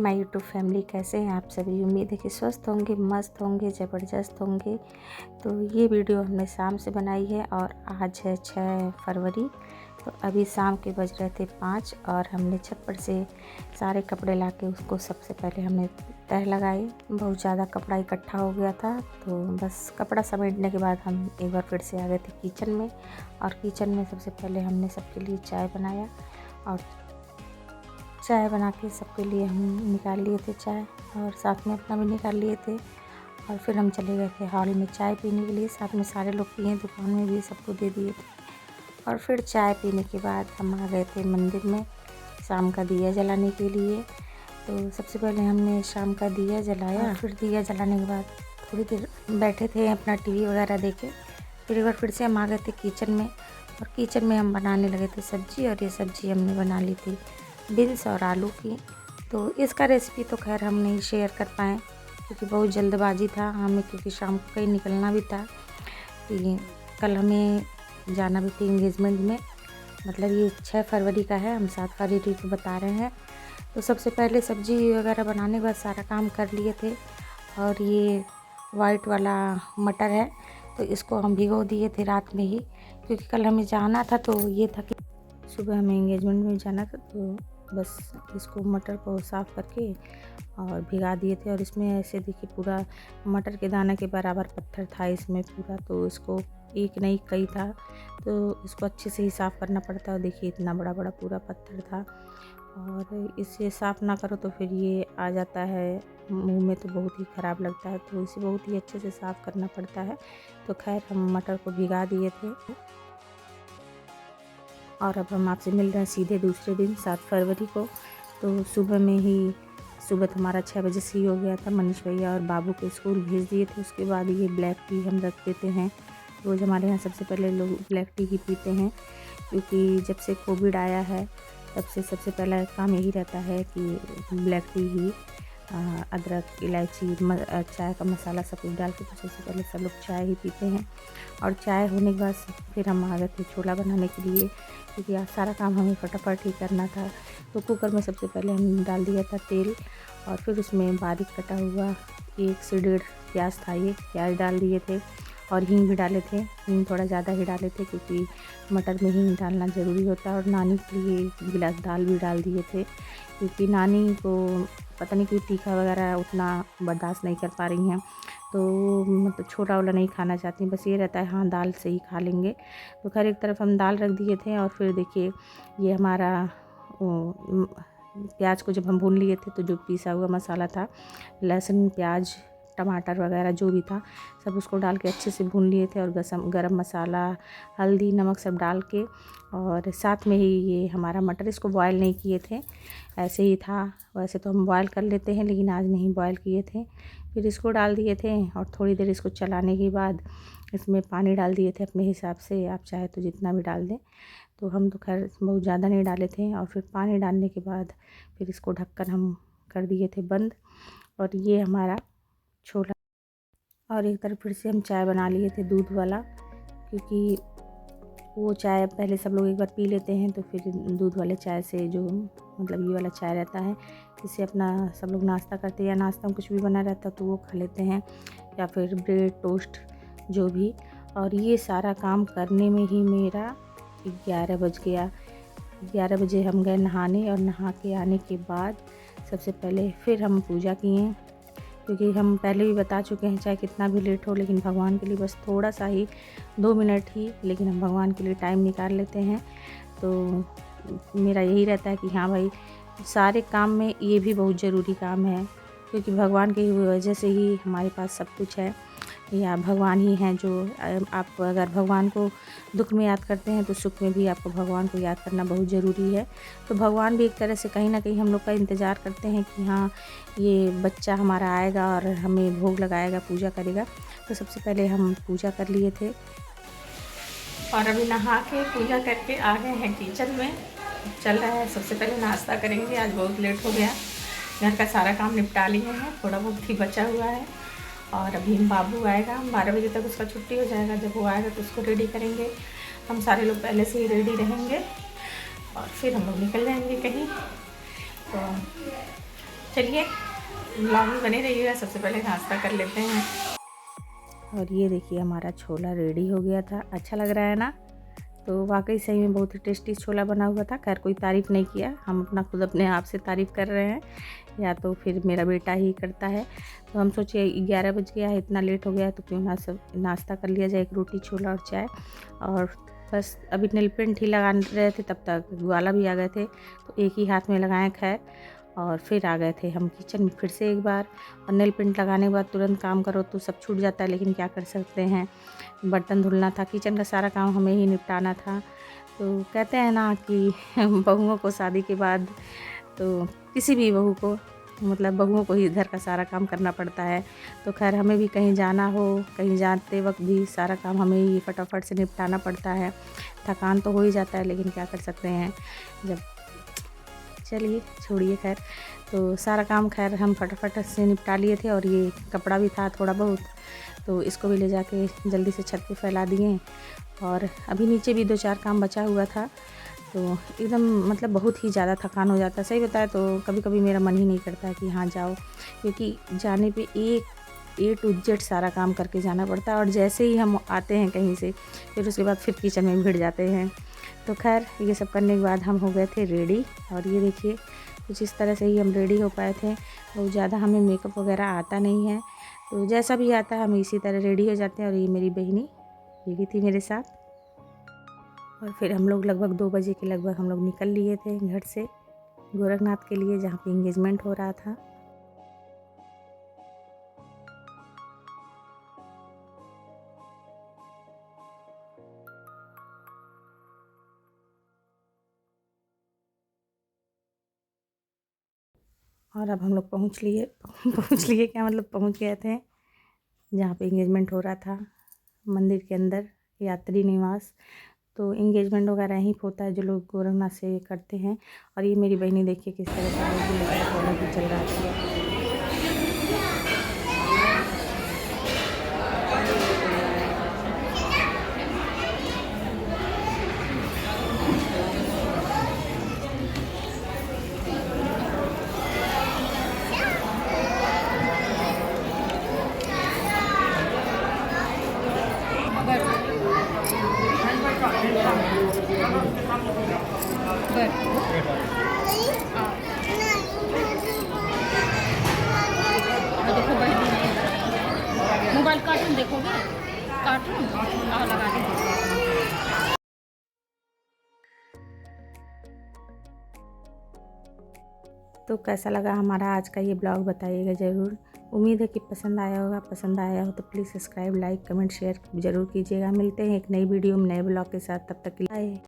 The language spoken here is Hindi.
माय यूट्यूब फैमिली, कैसे हैं आप सभी। उम्मीद है कि स्वस्थ होंगे, मस्त होंगे, ज़बरदस्त होंगे। तो ये वीडियो हमने शाम से बनाई है और आज है 6 फरवरी। तो अभी शाम के बज रहे थे 5 और हमने छत पर से सारे कपड़े लाके उसको सबसे पहले हमने तह लगाई। बहुत ज़्यादा कपड़ा इकट्ठा हो गया था, तो बस कपड़ा समेटने के बाद हम एक बार फिर से आ गए थे किचन में। और किचन में सबसे पहले हमने सबके लिए चाय बनाया और चाय बना के सबके लिए हम निकाल लिए थे चाय, और साथ में अपना भी निकाल लिए थे। और फिर हम चले गए थे हॉल में चाय पीने के लिए। साथ में सारे लोग पिए, दुकान में भी सबको दे दिए थे। और फिर चाय पीने के बाद हम आ गए थे मंदिर में शाम का दिया जलाने के लिए। तो सबसे पहले हमने शाम का दिया जलाया। फिर दिया जलाने के बाद थोड़ी देर बैठे थे, अपना टीवी वगैरह देखे। फिर एक बार फिर से हम आ गए थे किचन में, और किचन में हम बनाने लगे थे सब्ज़ी। और ये सब्ज़ी हमने बना ली थी बीन्स और आलू की। तो इसका रेसिपी तो खैर हम नहीं शेयर कर पाए क्योंकि बहुत जल्दबाजी था हमें, क्योंकि शाम को कहीं निकलना भी था कि कल हमें जाना भी थी इंगेजमेंट में। मतलब ये 6 फरवरी का है, हम 7 फरवरी को बता रहे हैं। तो सबसे पहले सब्ज़ी वगैरह बनाने के बाद सारा काम कर लिए थे। और ये वाइट वाला मटर है, तो इसको हम भिगो दिए थे रात में ही, क्योंकि कल हमें जाना था। तो ये था कि सुबह हमें एंगेजमेंट में जाना था, तो बस इसको मटर को साफ़ करके और भिगा दिए थे। और इसमें ऐसे देखिए पूरा मटर के दाने के बराबर पत्थर था इसमें पूरा, तो इसको एक नहीं कई था, तो इसको अच्छे से ही साफ़ करना पड़ता है। देखिए इतना बड़ा बड़ा पूरा पत्थर था, और इसे साफ़ ना करो तो फिर ये आ जाता है मुंह में, तो बहुत ही ख़राब लगता है। तो इसे बहुत ही अच्छे से साफ़ करना पड़ता है। तो खैर हम मटर को भिगा दिए थे। और अब हम आपसे मिल रहे हैं सीधे दूसरे दिन 7 फरवरी को। तो सुबह में ही, सुबह तो हमारा 6 बजे से ही हो गया था। मनीष भैया और बाबू को स्कूल भेज दिए थे। उसके बाद ये ब्लैक टी हम रख देते हैं रोज़। हमारे यहाँ सबसे पहले लोग ब्लैक टी ही पीते हैं, क्योंकि जब से कोविड आया है तब से सबसे पहला काम यही रहता है कि ब्लैक टी ही अदरक, इलायची, चाय का मसाला सब कुछ डाल के तो सबसे पहले सब लोग चाय ही पीते हैं। और चाय होने के बाद फिर हम आ गए थे छोला बनाने के लिए, क्योंकि आज सारा काम हमें फटाफट ही करना था। तो कुकर में सबसे पहले हम डाल दिया था तेल, और फिर उसमें बारीक कटा हुआ 1 से 1.5 प्याज था, ये प्याज डाल दिए थे। और हींग भी डाले थे, हींग थोड़ा ज़्यादा ही डाले थे क्योंकि मटर में हींग डालना ज़रूरी होता है। और नानी के लिए 1 गिलास दाल भी डाल दिए थे, क्योंकि नानी को पता नहीं क्यों तीखा वगैरह उतना बर्दाश्त नहीं कर पा रही हैं, तो मतलब छोटा वाला नहीं खाना चाहती, बस ये रहता है हाँ दाल से ही खा लेंगे। तो खैर एक तरफ हम दाल रख दिए थे। और फिर देखिए ये हमारा प्याज को जब हम भून लिए थे, तो जो पिसा हुआ मसाला था, लहसुन, प्याज, टमाटर वगैरह जो भी था सब उसको डाल के अच्छे से भून लिए थे। और गरम मसाला, हल्दी, नमक सब डाल के, और साथ में ही ये हमारा मटर, इसको बॉयल नहीं किए थे, ऐसे ही था। वैसे तो हम बॉयल कर लेते हैं, लेकिन आज नहीं बॉयल किए थे। फिर इसको डाल दिए थे और थोड़ी देर इसको चलाने के बाद इसमें पानी डाल दिए थे अपने हिसाब से, आप चाहे तो जितना भी डाल दें। तो हम तो खैर बहुत ज़्यादा नहीं डाले थे। और फिर पानी डालने के बाद फिर इसको ढककर हम कर दिए थे बंद। और ये हमारा छोला। और एक तरफ फिर से हम चाय बना लिए थे दूध वाला, क्योंकि वो चाय पहले सब लोग एक बार पी लेते हैं, तो फिर दूध वाले चाय से, जो मतलब ये वाला चाय रहता है, इससे अपना सब लोग नाश्ता करते हैं, या नाश्ता में कुछ भी बना रहता है तो वो खा लेते हैं, या फिर ब्रेड टोस्ट जो भी। और ये सारा काम करने में ही मेरा 11 बज गया। 11 बजे हम गए नहाने, और नहा के आने के बाद सबसे पहले फिर हम पूजा किए, क्योंकि हम पहले भी बता चुके हैं चाहे कितना भी लेट हो, लेकिन भगवान के लिए बस थोड़ा सा ही 2 मिनट ही, लेकिन हम भगवान के लिए टाइम निकाल लेते हैं। तो मेरा यही रहता है कि हाँ भाई, सारे काम में ये भी बहुत ज़रूरी काम है, क्योंकि भगवान की वजह से ही हमारे पास सब कुछ है, या भगवान ही हैं जो आप अगर भगवान को दुख में याद करते हैं तो सुख में भी आपको भगवान को याद करना बहुत ज़रूरी है। तो भगवान भी एक तरह से कहीं ना कहीं हम लोग का इंतज़ार करते हैं कि हाँ ये बच्चा हमारा आएगा और हमें भोग लगाएगा, पूजा करेगा। तो सबसे पहले हम पूजा कर लिए थे, और अभी नहा के पूजा करके आ गए हैं किचन में। चल रहा है, सबसे पहले नाश्ता करेंगे। आज बहुत लेट हो गया, घर का सारा काम निपटा लिए हैं, थोड़ा बहुत ही बचा हुआ है। और अभी बाबू आएगा, 12 बजे तक उसका छुट्टी हो जाएगा। जब वो आएगा तो उसको रेडी करेंगे। हम सारे लोग पहले से ही रेडी रहेंगे और फिर हम लोग निकल जाएंगे कहीं। तो चलिए ब्लॉग में बने रहिएगा। सबसे पहले नाश्ता कर लेते हैं। और ये देखिए हमारा छोला रेडी हो गया था। अच्छा लग रहा है ना? तो वाकई सही में बहुत ही टेस्टी छोला बना हुआ था। खैर कोई तारीफ़ नहीं किया, हम अपना खुद अपने आप से तारीफ़ कर रहे हैं, या तो फिर मेरा बेटा ही करता है। तो हम सोचे 11 बज गया है, इतना लेट हो गया है तो क्यों ना सब नाश्ता कर लिया जाए, एक रोटी छोला और चाय। और बस अभी नेल पेंट ही लगा रहे थे तब तक ग्वाला भी आ गए थे, तो एक ही हाथ में लगाएं खैर, और फिर आ गए थे हम किचन में फिर से एक बार। और नेल पेंट लगाने के बाद तुरंत काम करो तो सब छूट जाता है, लेकिन क्या कर सकते हैं। बर्तन धुलना था, किचन का सारा काम हमें ही निपटाना था। तो कहते हैं ना कि बहुओं को शादी के बाद, तो किसी भी बहू को, मतलब बहुओं को ही घर का सारा काम करना पड़ता है। तो खैर हमें भी कहीं जाना हो, कहीं जाते वक्त भी सारा काम हमें ही फटाफट से निपटाना पड़ता है। थकान तो हो ही जाता है, लेकिन क्या कर सकते हैं जब। चलिए छोड़िए खैर। तो सारा काम खैर हम फटाफट से निपटा लिए थे, और ये कपड़ा भी था थोड़ा बहुत, तो इसको भी ले जाके जल्दी से छत पे फैला दिए। और अभी नीचे भी 2-4 काम बचा हुआ था। तो एकदम मतलब बहुत ही ज़्यादा थकान हो जाता है। सही बताए तो कभी कभी मेरा मन ही नहीं करता है कि हाँ जाओ, क्योंकि जाने पे A to Z सारा काम करके जाना पड़ता है। और जैसे ही हम आते हैं कहीं से, फिर उसके बाद फिर किचन में भिड़ जाते हैं। तो खैर ये सब करने के बाद हम हो गए थे रेडी। और ये देखिए कुछ इस तरह से ही हम रेडी हो पाए थे। बहुत ज़्यादा हमें मेकअप वगैरह आता नहीं है, तो जैसा भी आता है हम इसी तरह रेडी हो जाते हैं। और ये मेरी बहनी, ये भी थी मेरे साथ। और फिर हम लोग लगभग 2 बजे के लगभग हम लोग निकल लिए थे घर से गोरखनाथ के लिए, जहाँ पे इंगेजमेंट हो रहा था। और अब हम लोग पहुँच लिए पहुँच लिए क्या, मतलब पहुँच गए थे जहाँ पे इंगेजमेंट हो रहा था, मंदिर के अंदर, यात्री निवास। तो इंगेजमेंट वगैरह यहीं होता है जो लोग गोरखनाथ से करते हैं। और ये मेरी बहनी देखिए किस तरह से चल रहा था। मोबाइल कार्टून देखोगे? कार्टून लगा दीजिए। तो कैसा लगा हमारा आज का ये ब्लॉग बताइएगा ज़रूर। उम्मीद है कि पसंद आया होगा। पसंद आया हो तो please subscribe, like, comment, share ज़रूर कीजिएगा। मिलते हैं एक नई वीडियो में नए ब्लॉग के साथ। तब तक के लिए बाय।